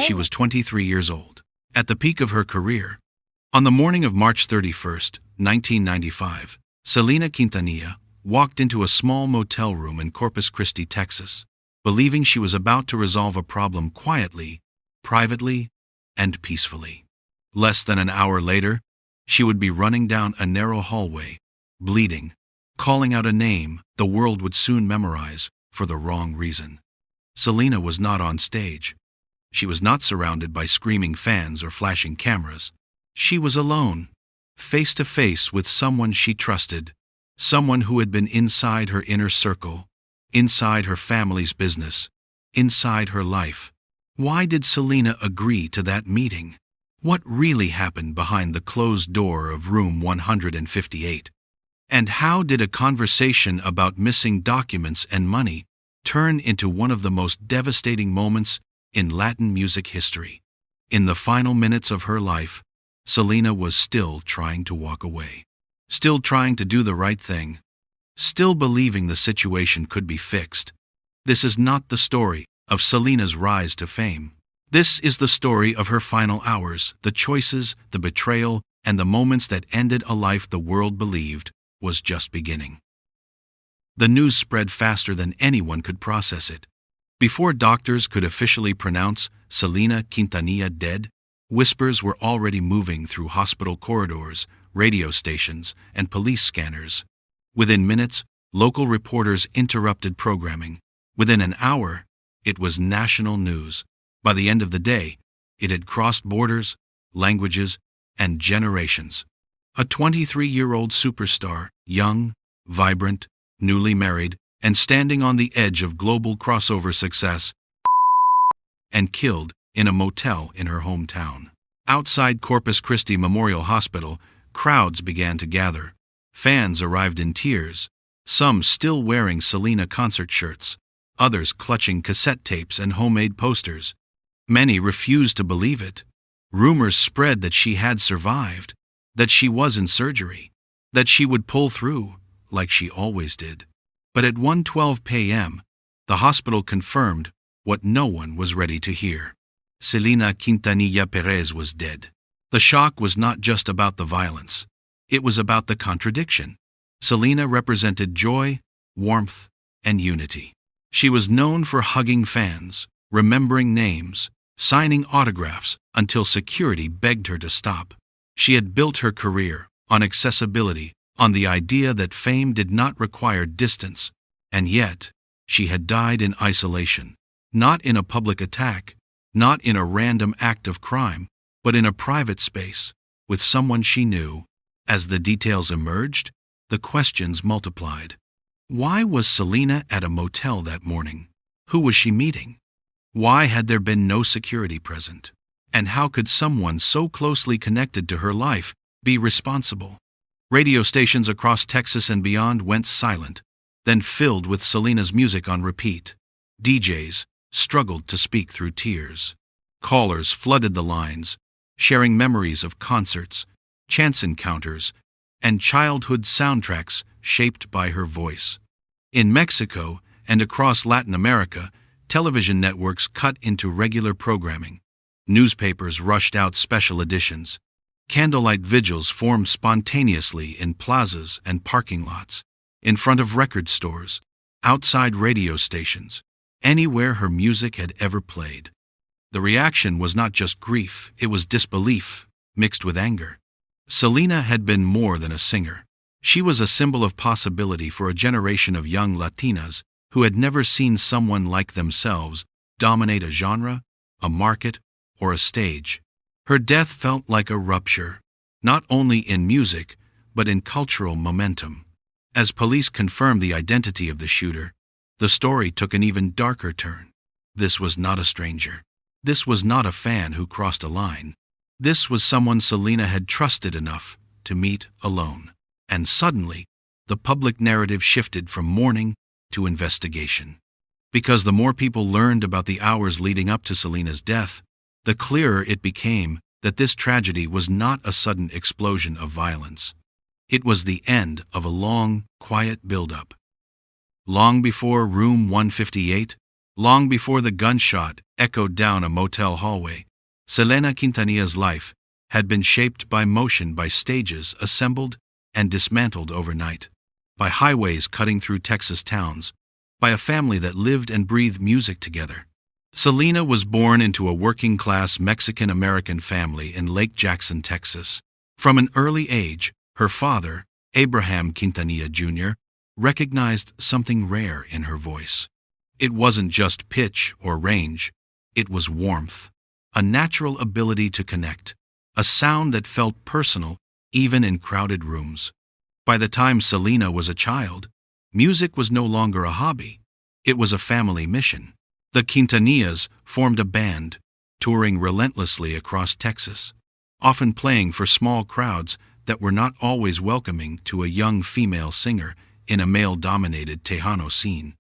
She was 23 years old, at the peak of her career. On the morning of March 31st, 1995, Selena Quintanilla walked into a small motel room in Corpus Christi, Texas, believing she was about to resolve a problem quietly, privately, and peacefully. Less than an hour later, she would be running down a narrow hallway, bleeding, calling out a name the world would soon memorize for the wrong reason. Selena was not on stage. She was not surrounded by screaming fans or flashing cameras. She was alone, face to face with someone she trusted, someone who had been inside her inner circle, inside her family's business, inside her life. Why did Selena agree to that meeting? What really happened behind the closed door of room 158? And how did a conversation about missing documents and money turn into one of the most devastating moments in Latin music history? In the final minutes of her life, Selena was still trying to walk away, still trying to do the right thing, still believing the situation could be fixed. This is not the story of Selena's rise to fame. This is the story of her final hours, the choices, the betrayal, and the moments that ended a life the world believed was just beginning. The news spread faster than anyone could process it. Before doctors could officially pronounce Selena Quintanilla dead, whispers were already moving through hospital corridors, radio stations, and police scanners. Within minutes, local reporters interrupted programming. Within an hour, it was national news. By the end of the day, it had crossed borders, languages, and generations. A 23-year-old superstar, young, vibrant, newly married, and standing on the edge of global crossover success, and killed in a motel in her hometown. Outside Corpus Christi Memorial Hospital, crowds began to gather. Fans arrived in tears, some still wearing Selena concert shirts, others clutching cassette tapes and homemade posters. Many refused to believe it. Rumors spread that she had survived, that she was in surgery, that she would pull through, like she always did. But at 1:12 p.m., the hospital confirmed what no one was ready to hear. Selena Quintanilla Perez was dead. The shock was not just about the violence. It was about the contradiction. Selena represented joy, warmth, and unity. She was known for hugging fans, remembering names, signing autographs until security begged her to stop. She had built her career on accessibility, on the idea that fame did not require distance, and yet, she had died in isolation, not in a public attack, not in a random act of crime, but in a private space, with someone she knew. As the details emerged, the questions multiplied. Why was Selena at a motel that morning? Who was she meeting? Why had there been no security present? And how could someone so closely connected to her life be responsible? Radio stations across Texas and beyond went silent, then filled with Selena's music on repeat. DJs struggled to speak through tears. Callers flooded the lines, sharing memories of concerts, chance encounters, and childhood soundtracks shaped by her voice. In Mexico and across Latin America, television networks cut into regular programming. Newspapers rushed out special editions. Candlelight vigils formed spontaneously in plazas and parking lots, in front of record stores, outside radio stations, anywhere her music had ever played. The reaction was not just grief, it was disbelief, mixed with anger. Selena had been more than a singer. She was a symbol of possibility for a generation of young Latinas who had never seen someone like themselves dominate a genre, a market, or a stage. Her death felt like a rupture, not only in music, but in cultural momentum. As police confirmed the identity of the shooter, the story took an even darker turn. This was not a stranger. This was not a fan who crossed a line. This was someone Selena had trusted enough to meet alone. And suddenly, the public narrative shifted from mourning to investigation. Because the more people learned about the hours leading up to Selena's death, the clearer it became that this tragedy was not a sudden explosion of violence. It was the end of a long, quiet buildup. Long before room 158, Long before the gunshot echoed down a motel hallway, Selena Quintanilla's life had been shaped by motion, by stages assembled and dismantled overnight, by highways cutting through Texas towns, by a family that lived and breathed music together. Selena was born into a working-class Mexican-American family in Lake Jackson, Texas. From an early age, her father, Abraham Quintanilla Jr., recognized something rare in her voice. It wasn't just pitch or range, it was warmth, a natural ability to connect, a sound that felt personal even in crowded rooms. By the time Selena was a child, music was no longer a hobby, it was a family mission. The Quintanillas formed a band, touring relentlessly across Texas, often playing for small crowds that were not always welcoming to a young female singer in a male-dominated Tejano scene.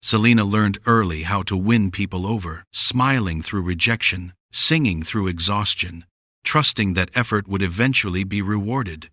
Selena learned early how to win people over, smiling through rejection, singing through exhaustion, trusting that effort would eventually be rewarded.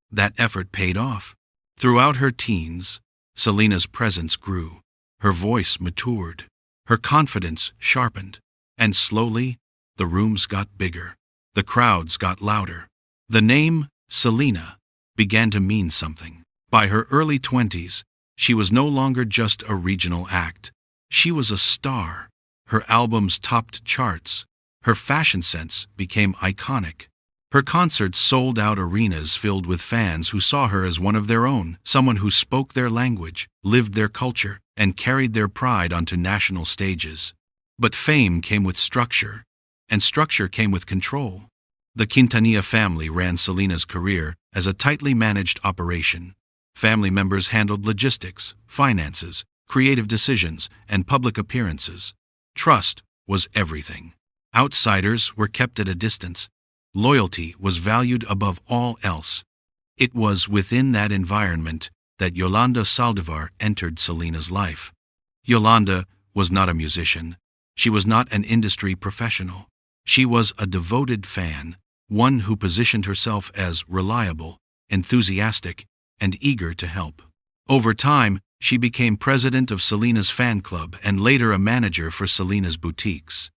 That effort paid off. Throughout her teens, Selena's presence grew, her voice matured, her confidence sharpened, and slowly, the rooms got bigger, the crowds got louder. The name, Selena, began to mean something. By her early 20s, she was no longer just a regional act. She was a star. Her albums topped charts. Her fashion sense became iconic. Her concerts sold out arenas filled with fans who saw her as one of their own, someone who spoke their language, lived their culture, and carried their pride onto national stages. But fame came with structure, and structure came with control. The Quintanilla family ran Selena's career as a tightly managed operation. Family members handled logistics, finances, creative decisions, and public appearances. Trust was everything. Outsiders were kept at a distance. Loyalty was valued above all else. It was within that environment that Yolanda Saldivar entered Selena's life. Yolanda was not a musician. She was not an industry professional. She was a devoted fan, one who positioned herself as reliable, enthusiastic, and eager to help. Over time, she became president of Selena's fan club and later a manager for Selena's boutiques.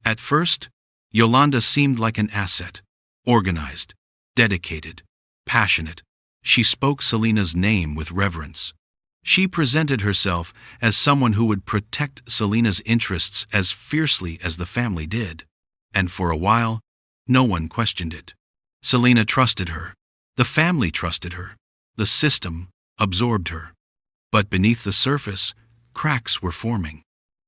At first, Yolanda seemed like an asset, organized, dedicated, passionate. She spoke Selena's name with reverence. She presented herself as someone who would protect Selena's interests as fiercely as the family did. And for a while, no one questioned it. Selena trusted her. The family trusted her. The system absorbed her. But beneath the surface, cracks were forming.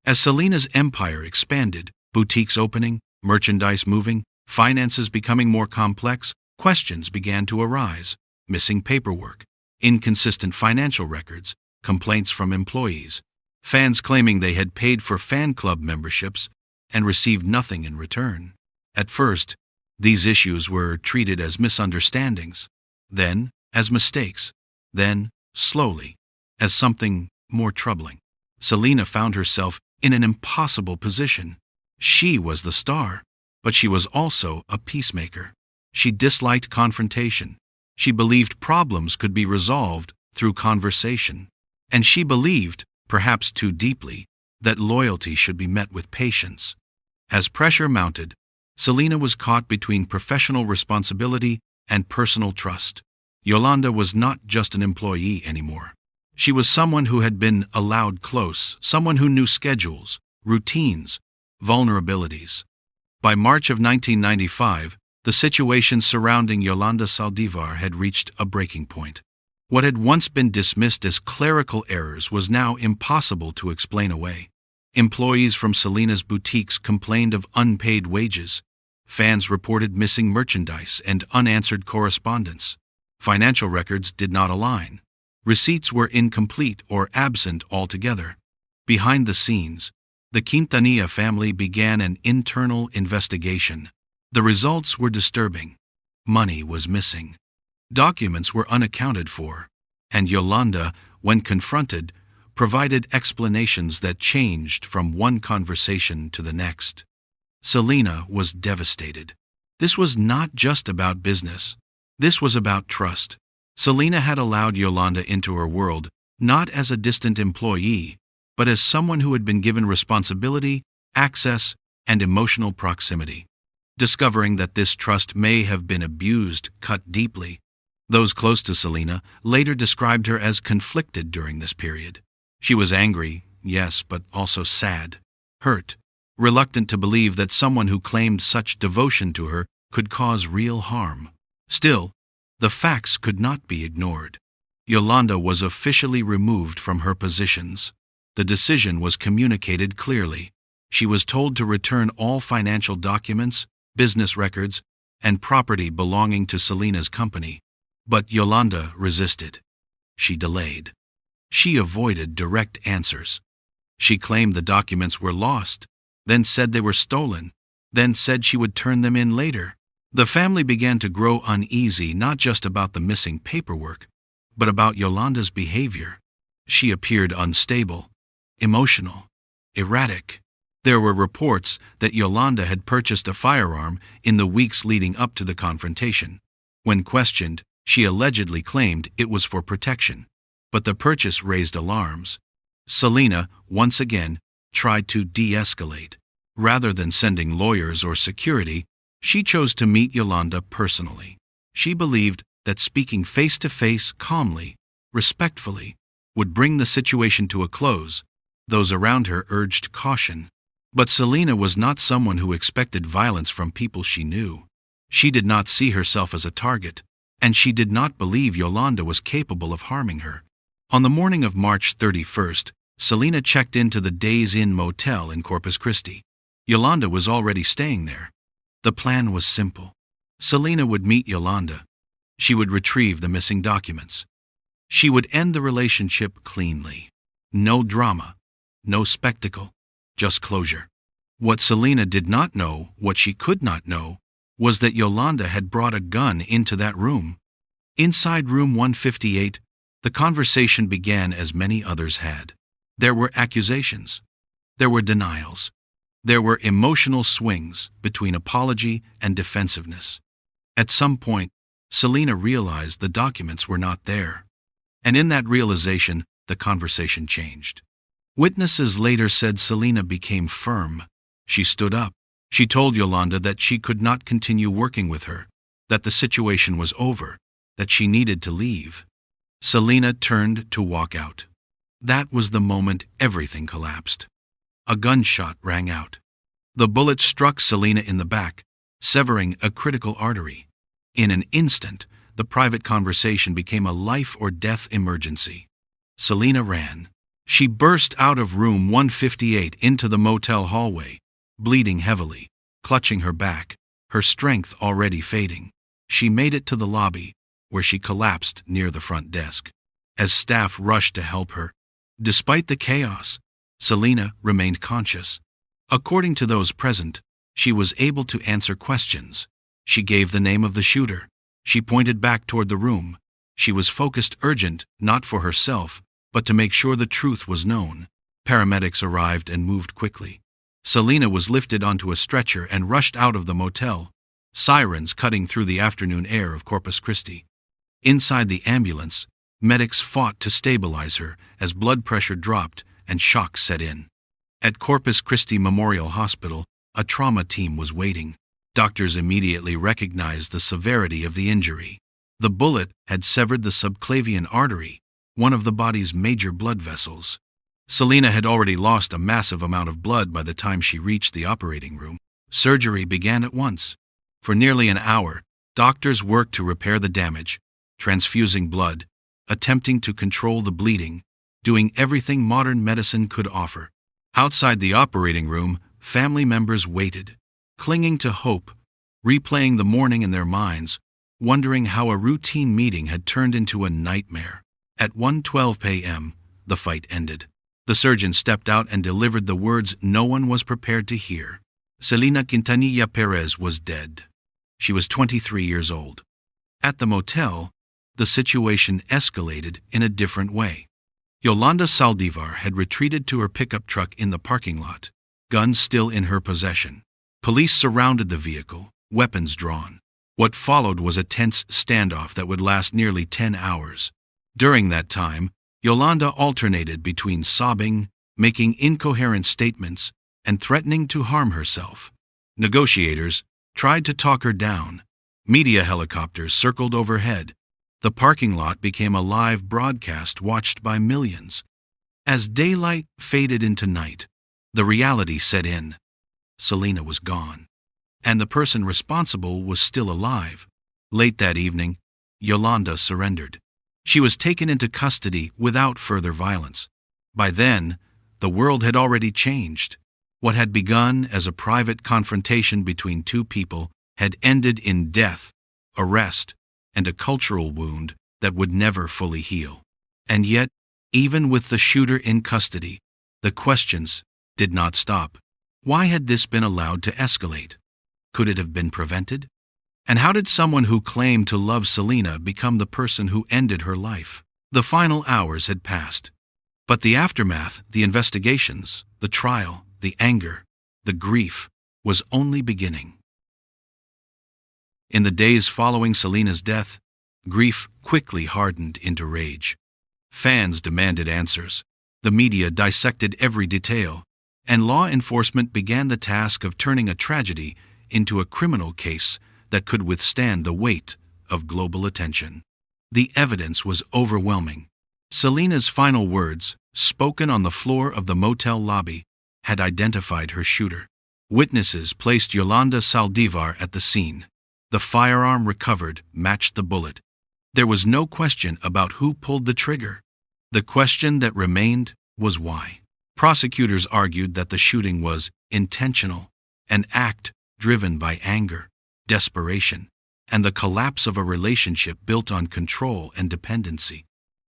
As Selena's empire expanded, boutiques opening, merchandise moving, finances becoming more complex, questions began to arise. Missing paperwork, inconsistent financial records, complaints from employees, fans claiming they had paid for fan club memberships and received nothing in return. At first, these issues were treated as misunderstandings, then as mistakes, then, slowly, as something more troubling. Selena found herself in an impossible position. She was the star, but she was also a peacemaker. She disliked confrontation. She believed problems could be resolved through conversation. And she believed, perhaps too deeply, that loyalty should be met with patience. As pressure mounted, Selena was caught between professional responsibility and personal trust. Yolanda was not just an employee anymore. She was someone who had been allowed close, someone who knew schedules, routines, vulnerabilities. By March of 1995, the situation surrounding Yolanda Saldivar had reached a breaking point. What had once been dismissed as clerical errors was now impossible to explain away. Employees from Selena's boutiques complained of unpaid wages. Fans reported missing merchandise and unanswered correspondence. Financial records did not align. Receipts were incomplete or absent altogether. Behind the scenes, the Quintanilla family began an internal investigation. The results were disturbing. Money was missing. Documents were unaccounted for. And Yolanda, when confronted, provided explanations that changed from one conversation to the next. Selena was devastated. This was not just about business. This was about trust. Selena had allowed Yolanda into her world, not as a distant employee, but as someone who had been given responsibility, access, and emotional proximity. Discovering that this trust may have been abused cut deeply. Those close to Selena later described her as conflicted during this period. She was angry, yes, but also sad, hurt, reluctant to believe that someone who claimed such devotion to her could cause real harm. Still, the facts could not be ignored. Yolanda was officially removed from her positions. The decision was communicated clearly. She was told to return all financial documents, business records, and property belonging to Selena's company. But Yolanda resisted. She delayed. She avoided direct answers. She claimed the documents were lost, then said they were stolen, then said she would turn them in later. The family began to grow uneasy not just about the missing paperwork, but about Yolanda's behavior. She appeared unstable, emotional, erratic. There were reports that Yolanda had purchased a firearm in the weeks leading up to the confrontation. When questioned, she allegedly claimed it was for protection, but the purchase raised alarms. Selena, once again, tried to de-escalate. Rather than sending lawyers or security, she chose to meet Yolanda personally. She believed that speaking face-to-face calmly, respectfully, would bring the situation to a close. Those around her urged caution. But Selena was not someone who expected violence from people she knew. She did not see herself as a target, and she did not believe Yolanda was capable of harming her. On the morning of March 31st, Selena checked into the Days Inn Motel in Corpus Christi. Yolanda was already staying there. The plan was simple. Selena would meet Yolanda. She would retrieve the missing documents. She would end the relationship cleanly. No drama, no spectacle. Just closure. What Selena did not know, what she could not know, was that Yolanda had brought a gun into that room. Inside room 158, the conversation began as many others had. There were accusations. There were denials. There were emotional swings between apology and defensiveness. At some point, Selena realized the documents were not there. And in that realization, the conversation changed. Witnesses later said Selena became firm. She stood up. She told Yolanda that she could not continue working with her, that the situation was over, that she needed to leave. Selena turned to walk out. That was the moment everything collapsed. A gunshot rang out. The bullet struck Selena in the back, severing a critical artery. In an instant, the private conversation became a life-or-death emergency. Selena ran. She burst out of room 158 into the motel hallway, bleeding heavily, clutching her back, her strength already fading. She made it to the lobby, where she collapsed near the front desk. As staff rushed to help her, despite the chaos, Selena remained conscious. According to those present, she was able to answer questions. She gave the name of the shooter. She pointed back toward the room. She was focused, urgent, not for herself, but to make sure the truth was known. Paramedics arrived and moved quickly. Selena was lifted onto a stretcher and rushed out of the motel, sirens cutting through the afternoon air of Corpus Christi. Inside the ambulance, medics fought to stabilize her as blood pressure dropped and shock set in. At Corpus Christi Memorial Hospital, a trauma team was waiting. Doctors immediately recognized the severity of the injury. The bullet had severed the subclavian artery, one of the body's major blood vessels. Selena had already lost a massive amount of blood by the time she reached the operating room. Surgery began at once. For nearly an hour, doctors worked to repair the damage, transfusing blood, attempting to control the bleeding, doing everything modern medicine could offer. Outside the operating room, family members waited, clinging to hope, replaying the morning in their minds, wondering how a routine meeting had turned into a nightmare. At 1:12 p.m., the fight ended. The surgeon stepped out and delivered the words no one was prepared to hear. Selena Quintanilla Perez was dead. She was 23 years old. At the motel, the situation escalated in a different way. Yolanda Saldivar had retreated to her pickup truck in the parking lot, guns still in her possession. Police surrounded the vehicle, weapons drawn. What followed was a tense standoff that would last nearly 10 hours. During that time, Yolanda alternated between sobbing, making incoherent statements and threatening to harm herself. Negotiators tried to talk her down. Media helicopters circled overhead. The parking lot became a live broadcast watched by millions. As daylight faded into night, the reality set in. Selena was gone, and the person responsible was still alive. Late that evening, Yolanda surrendered. She was taken into custody without further violence. By then, the world had already changed. What had begun as a private confrontation between two people had ended in death, arrest, and a cultural wound that would never fully heal. And yet, even with the shooter in custody, the questions did not stop. Why had this been allowed to escalate? Could it have been prevented? And how did someone who claimed to love Selena become the person who ended her life? The final hours had passed. But the aftermath, the investigations, the trial, the anger, the grief, was only beginning. In the days following Selena's death, grief quickly hardened into rage. Fans demanded answers. The media dissected every detail, and law enforcement began the task of turning a tragedy into a criminal case that could withstand the weight of global attention. The evidence was overwhelming. Selena's final words, spoken on the floor of the motel lobby, had identified her shooter. Witnesses placed Yolanda Saldivar at the scene. The firearm recovered matched the bullet. There was no question about who pulled the trigger. The question that remained was why. Prosecutors argued that the shooting was intentional, an act driven by anger, desperation, and the collapse of a relationship built on control and dependency.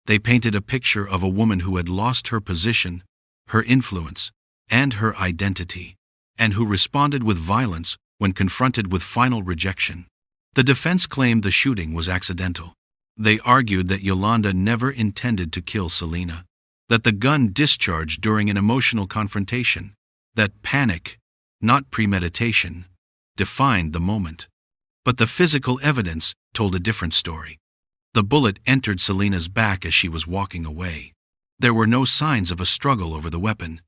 They painted a picture of a woman who had lost her position, her influence, and her identity, and who responded with violence when confronted with final rejection. The defense claimed the shooting was accidental. They argued that Yolanda never intended to kill Selena, that the gun discharged during an emotional confrontation, that panic, not premeditation, defined the moment. But the physical evidence told a different story. The bullet entered Selena's back as she was walking away. There were no signs of a struggle over the weapon.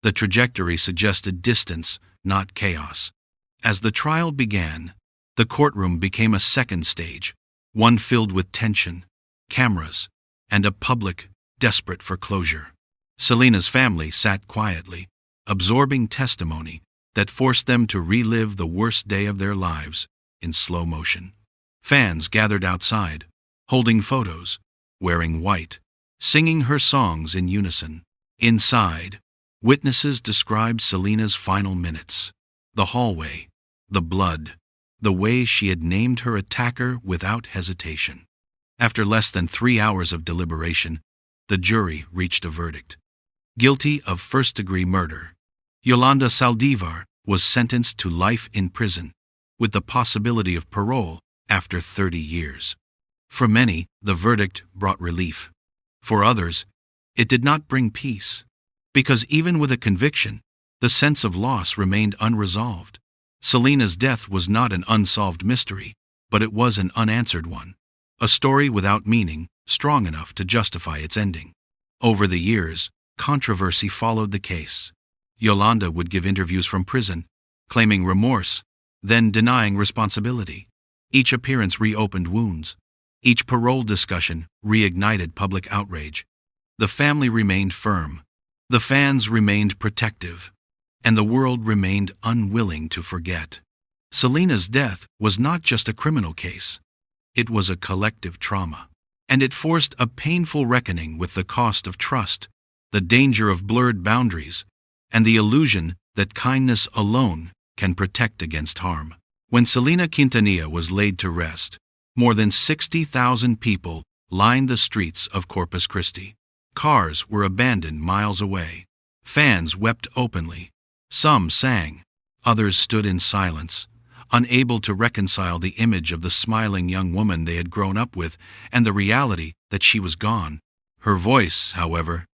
The trajectory suggested distance, not chaos. As the trial began, the courtroom became a second stage, one filled with tension, cameras, and a public desperate for closure. Selena's family sat quietly, absorbing testimony that forced them to relive the worst day of their lives in slow motion. Fans gathered outside, holding photos, wearing white, singing her songs in unison. Inside, witnesses described Selena's final minutes. The hallway, the blood, the way she had named her attacker without hesitation. After less than 3 hours of deliberation, the jury reached a verdict. Guilty of first-degree murder. Yolanda Saldivar was sentenced to life in prison, with the possibility of parole after 30 years. For many, the verdict brought relief. For others, it did not bring peace, because even with a conviction, the sense of loss remained unresolved. Selena's death was not an unsolved mystery, but it was an unanswered one. A story without meaning, strong enough to justify its ending. Over the years, controversy followed the case. Yolanda would give interviews from prison, claiming remorse, then denying responsibility. Each appearance reopened wounds. Each parole discussion reignited public outrage. The family remained firm. The fans remained protective. And the world remained unwilling to forget. Selena's death was not just a criminal case. It was a collective trauma. And it forced a painful reckoning with the cost of trust, the danger of blurred boundaries, and the illusion that kindness alone can protect against harm. When Selena Quintanilla was laid to rest, more than 60,000 people lined the streets of Corpus Christi. Cars were abandoned miles away. Fans wept openly. Some sang. Others stood in silence, unable to reconcile the image of the smiling young woman they had grown up with and the reality that she was gone. Her voice, however,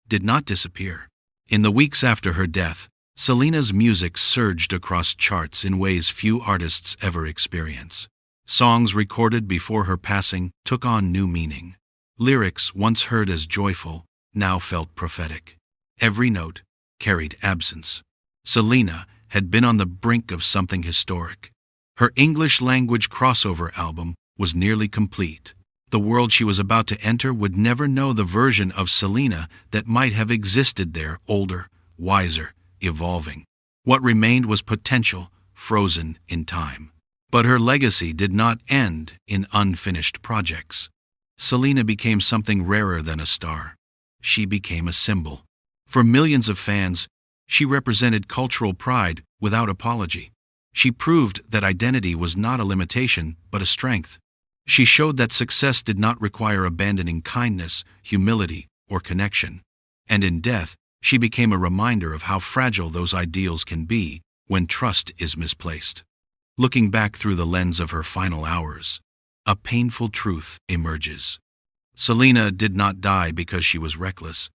did not disappear. In the weeks after her death, Selena's music surged across charts in ways few artists ever experience. Songs recorded before her passing took on new meaning. Lyrics once heard as joyful now felt prophetic. Every note carried absence. Selena had been on the brink of something historic. Her English language crossover album was nearly complete. The world she was about to enter would never know the version of Selena that might have existed there, older, wiser, evolving. What remained was potential, frozen in time. But her legacy did not end in unfinished projects. Selena became something rarer than a star. She became a symbol. For millions of fans, she represented cultural pride without apology. She proved that identity was not a limitation, but a strength. She showed that success did not require abandoning kindness, humility, or connection. And in death, she became a reminder of how fragile those ideals can be when trust is misplaced. Looking back through the lens of her final hours, a painful truth emerges. Selena did not die because she was reckless.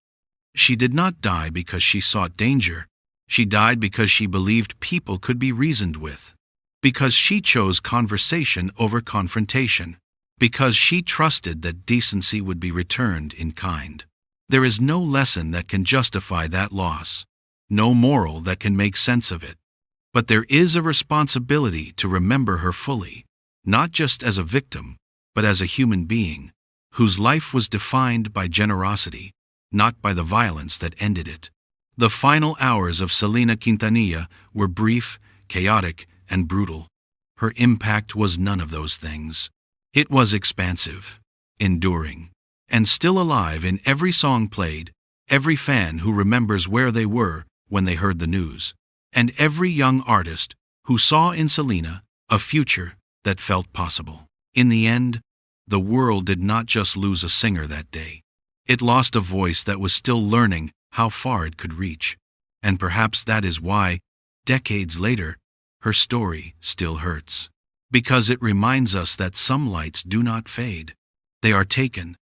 She did not die because she sought danger. She died because she believed people could be reasoned with. Because she chose conversation over confrontation. Because she trusted that decency would be returned in kind. There is no lesson that can justify that loss. No moral that can make sense of it. But there is a responsibility to remember her fully, not just as a victim, but as a human being, whose life was defined by generosity, not by the violence that ended it. The final hours of Selena Quintanilla were brief, chaotic, and brutal. Her impact was none of those things. It was expansive, enduring, and still alive in every song played, every fan who remembers where they were when they heard the news, and every young artist who saw in Selena a future that felt possible. In the end, the world did not just lose a singer that day. It lost a voice that was still learning how far it could reach. And perhaps that is why, decades later, her story still hurts. Because it reminds us that some lights do not fade. They are taken,